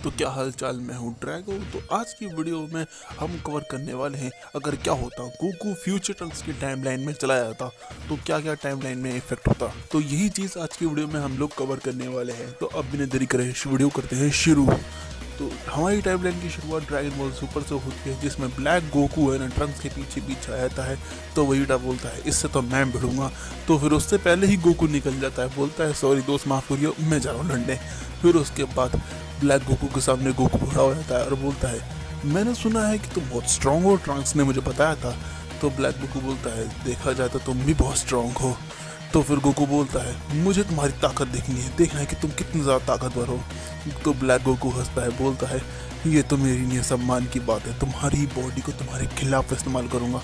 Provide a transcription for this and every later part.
तो क्या हाल चाल, मैं हूँ ड्रैगो। तो आज की वीडियो में हम कवर करने वाले हैं अगर क्या होता गोकू फ्यूचर ट्रंक्स की टाइमलाइन में चला जाता तो क्या क्या टाइमलाइन में इफेक्ट होता। तो यही चीज़ आज की वीडियो में हम लोग कवर करने वाले हैं। तो अब बिना देरी करे वीडियो करते हैं शुरू। तो हमारी टाइमलाइन की शुरुआत ड्रैगन बॉल सुपर से होती है, जिसमें ब्लैक गोकू है ना ट्रंक्स के पीछे पीछे आता है। तो वही बोलता है इससे तो मैं भिड़ूंगा। तो फिर उससे पहले ही गोकू निकल जाता है, बोलता है सॉरी दोस्त माफ करिए, मैं जा रहा हूँ लड़ने। फिर उसके बाद ब्लैक गोकू के सामने गोकू खड़ा हो जाता है और बोलता है मैंने सुना है कि तुम बहुत स्ट्रांग हो, ट्रंक्स ने मुझे बताया था। तो ब्लैक गोकू बोलता है देखा जाए तो तुम भी बहुत स्ट्रांग हो। तो फिर गोकू बोलता है मुझे तुम्हारी ताकत देखनी है, देखना है कि तुम कितनी ज़्यादा ताकतवर हो। तो ब्लैक गोकू हंसता है, बोलता है ये तो मेरी नहीं सम्मान की बात है, तुम्हारी बॉडी को तुम्हारे खिलाफ इस्तेमाल करूंगा।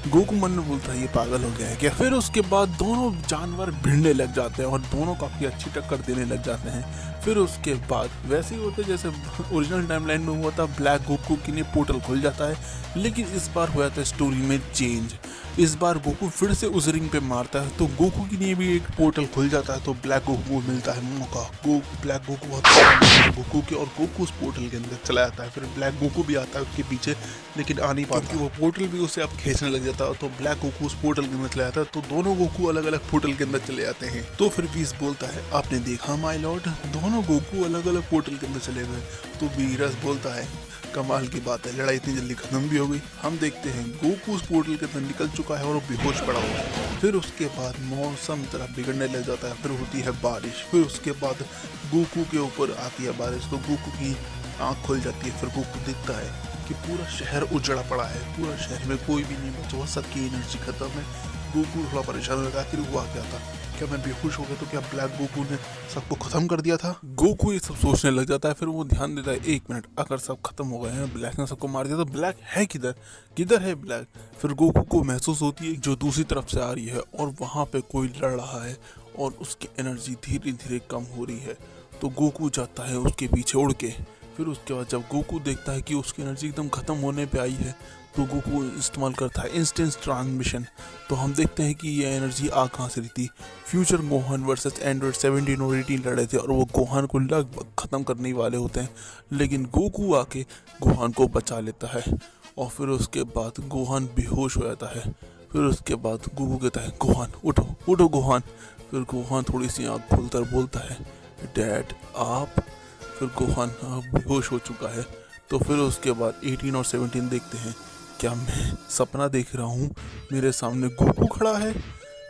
गोकू मन में बोलता है ये पागल हो गया है क्या। फिर उसके बाद दोनों जानवर भिड़ने लग जाते हैं और दोनों काफ़ी अच्छी टक्कर देने लग जाते हैं। फिर उसके बाद वैसे ही होते जैसे ओरिजिनल टाइमलाइन में हुआ था, ब्लैक गोकू के लिए पोर्टल खुल जाता है। लेकिन इस बार हुआ था स्टोरी में चेंज। इस बार गोकू फिर से उस रिंग पे मारता है तो गोकू के लिए भी एक पोर्टल खुल जाता है। तो ब्लैक गोकू को मिलता है मौका। ब्लैक गोकू बहुत गोकू के और गोकू उस पोर्टल के अंदर चला जाता है। फिर ब्लैक गोकू भी आता है उसके पीछे, लेकिन आ नहीं पाता, वो पोर्टल भी उसे अब खींचने लग जाता है। तो ब्लैक गोकू उस पोर्टल के अंदर चला जाता है। तो दोनों गोकू अलग अलग पोर्टल के अंदर चले जाते हैं। तो फिर बीस बोलता है आपने देखा माय लॉर्ड, दोनों गोकू अलग अलग पोर्टल के अंदर चले गए। तो बीरस बोलता है कमाल की बात है, लड़ाई इतनी जल्दी खत्म भी हो गई। हम देखते हैं गोकू उस पोर्टल के अंदर निकल चुका है और वो बेहोश पड़ा हुआ है। फिर उसके बाद मौसम तरह बिगड़ने लग जाता है। फिर होती है बारिश। फिर उसके बाद गोकू के ऊपर आती है बारिश। तो गोकू की आँख खुल जाती है। फिर गोकू दिखता है कि पूरा शहर उजड़ा पड़ा है, पूरा शहर में कोई भी नहीं बचा हुआ, सबकी एनर्जी खत्म है। गोकू थोड़ा परेशान लगा कि हुआ क्या था, क्या मैं बेहोश हो गया, तो क्या ब्लैक गोकू ने सबको खत्म कर दिया था। गोकू ये सब सोचने लग जाता है। फिर वो ध्यान देता है एक मिनट, अगर सब खत्म हो गए हैं, ब्लैक ने सबको मार दिया, तो ब्लैक है किधर, किधर है ब्लैक। फिर गोकू को महसूस होती है जो दूसरी तरफ से आ रही है और वहाँ पे कोई लड़ रहा है और उसकी एनर्जी धीरे धीरे कम हो रही है। तो गोकू जाता है उसके पीछे उड़ के। फिर उसके बाद जब गोकू देखता है कि उसकी एनर्जी एकदम खत्म होने पे आई है, तो गोकू इस्तेमाल करता है इंस्टेंट ट्रांसमिशन। तो हम देखते हैं कि ये एनर्जी आ कहाँ से रही थी। फ्यूचर गोहान वर्सेस एंड्रॉइड 17 और 18 लड़े थे और वो गोहान को लगभग ख़त्म करने वाले होते हैं, लेकिन गोकू आके गोहान को बचा लेता है। और फिर उसके बाद गोहान बेहोश हो जाता है। फिर उसके बाद गोकू कहता है गोहान उठो उठो गोहान। फिर गोहान थोड़ी सी आँख खोलकर बोलता है डैड आप। फिर गोहान बेहोश हो चुका है। तो फिर उसके बाद 18 और 17 देखते हैं, क्या मैं सपना देख रहा हूँ, मेरे सामने गोकू खड़ा है।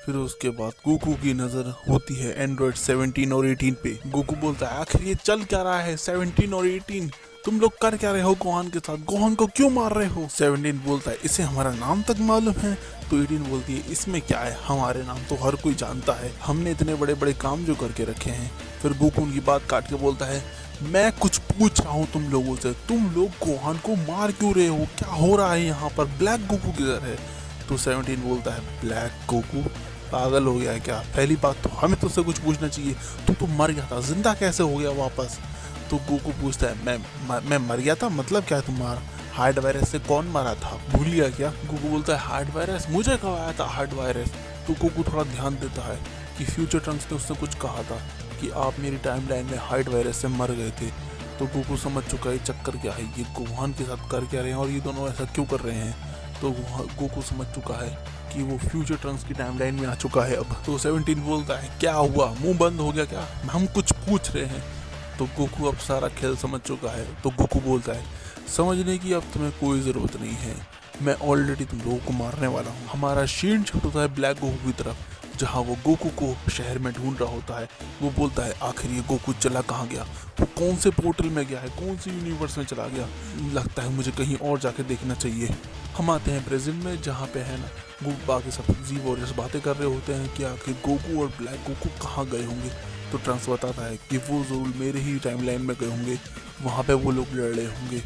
फिर उसके बाद गोकू की नज़र होती है एंड्रॉइड 17 और 18 पे। गोकू बोलता है आखिर ये चल क्या रहा है 17 और 18, तुम लोग कर क्या रहे हो गोहान के साथ, गोहान को क्यों मार रहे हो। 17 बोलता है इसे हमारा नाम तक मालूम है। तो 18 बोलती है इसमें क्या है, हमारे नाम तो हर कोई जानता है, हमने इतने बड़े बड़े काम जो करके रखे हैं। फिर गोकू उनकी बात काट के बोलता है मैं कुछ पूछ रहा हूँ तुम लोगों से, तुम लोग गोहान को मार क्यों रहे हो, क्या हो रहा है यहाँ पर, ब्लैक गोकू किधर है। तो 17 बोलता है ब्लैक गोकू पागल हो गया है क्या, पहली बात तो हमें तुझसे कुछ पूछना चाहिए, तू तो मर गया था, जिंदा कैसे हो गया वापस। तो गोकू पूछता है मैं मर गया था, मतलब क्या है तुम्हारा, हार्ट वायरस से कौन मारा था, भूल गया क्या। गोकू बोलता है हार्ट वायरस, मुझे कब आया था हार्ट वायरस। तो गोकू थोड़ा ध्यान देता है कि फ्यूचर ट्रंक्स ने उससे कुछ कहा था कि आप मेरी टाइमलाइन में हार्ट वायरस से मर गए थे। तो गोकू समझ चुका है चक्कर क्या है, ये गोहान के साथ कर क्या रहे हैं और ये दोनों ऐसा क्यों कर रहे हैं। तो गोकू समझ चुका है कि वो फ्यूचर ट्रंक्स की टाइमलाइन में आ चुका है अब। तो 17 बोलता है क्या हुआ, मुंह बंद हो गया क्या, हम कुछ पूछ रहे हैं। तो गोकू अब सारा खेल समझ चुका है। तो गोकू बोलता है समझने की अब तुम्हें कोई ज़रूरत नहीं है, मैं ऑलरेडी तुम लोगों को मारने वाला हूँ। हमारा शील्ड शिफ्ट होता है ब्लैक गोकू की तरफ, जहाँ वो गोकू को शहर में ढूंढ रहा होता है। वो बोलता है आखिर ये गोकू चला कहाँ गया, वो कौन से पोर्टल में गया है, कौन सी यूनिवर्स में चला गया, लगता है मुझे कहीं और जाके देखना चाहिए। हम आते हैं प्रेजेंट में, जहाँ पे है ना बाकी सब जी वॉरियर्स बातें कर रहे होते हैं कि आखिर गोकू और ब्लैक गोकू कहाँ गए होंगे। तो ट्रंक्स बताता है कि वो ज़रूर मेरे ही टाइमलाइन में गए होंगे, वहाँ पे वो लोग लड़ रहे होंगे।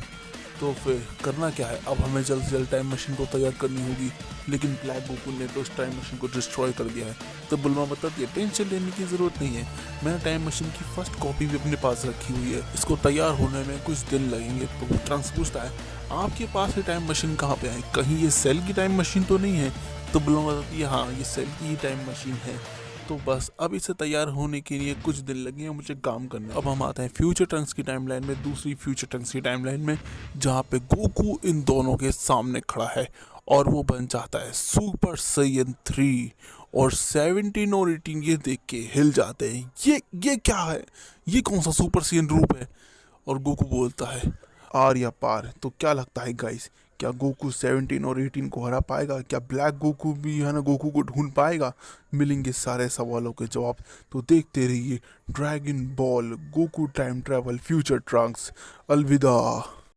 तो फिर करना क्या है, अब हमें जल्द से जल्द टाइम मशीन को तैयार करनी होगी। लेकिन ब्लैक गोकू ने तो उस टाइम मशीन को डिस्ट्रॉय कर दिया है। तो बुल्मा बताती है टेंशन लेने की ज़रूरत नहीं है, मैंने टाइम मशीन की फर्स्ट कॉपी भी अपने पास रखी हुई है, इसको तैयार होने में कुछ दिन लगेंगे। तो ट्रंक्स पूछता है आपके पास ये टाइम मशीन कहाँ पे है, कहीं ये सेल की टाइम मशीन तो नहीं है। तो बुल्मा बताती है हाँ ये सेल की ही टाइम मशीन है। तो बस अब इसे तैयार होने के लिए कुछ दिन लगे हैं मुझे काम करने। अब हम आते हैं फ्यूचर ट्रंक्स की टाइमलाइन में, दूसरी फ्यूचर ट्रंक्स की टाइमलाइन में, जहाँ पे गोकू इन दोनों के सामने खड़ा है और वो बन जाता है सुपर सैयन 3। और 17 और 18 ये देख के हिल जाते हैं, ये क्या है, ये कौन सा सुपर सैयन रूप है। और गोकू बोलता है आर या पार। तो क्या लगता है गाइस, क्या गोकू 17 और 18 को हरा पाएगा? क्या ब्लैक गोकू भी है ना गोकू को ढूंढ पाएगा? मिलेंगे सारे सवालों के जवाब। तो देखते रहिए dragon ball Goku time travel future Trunks. अलविदा।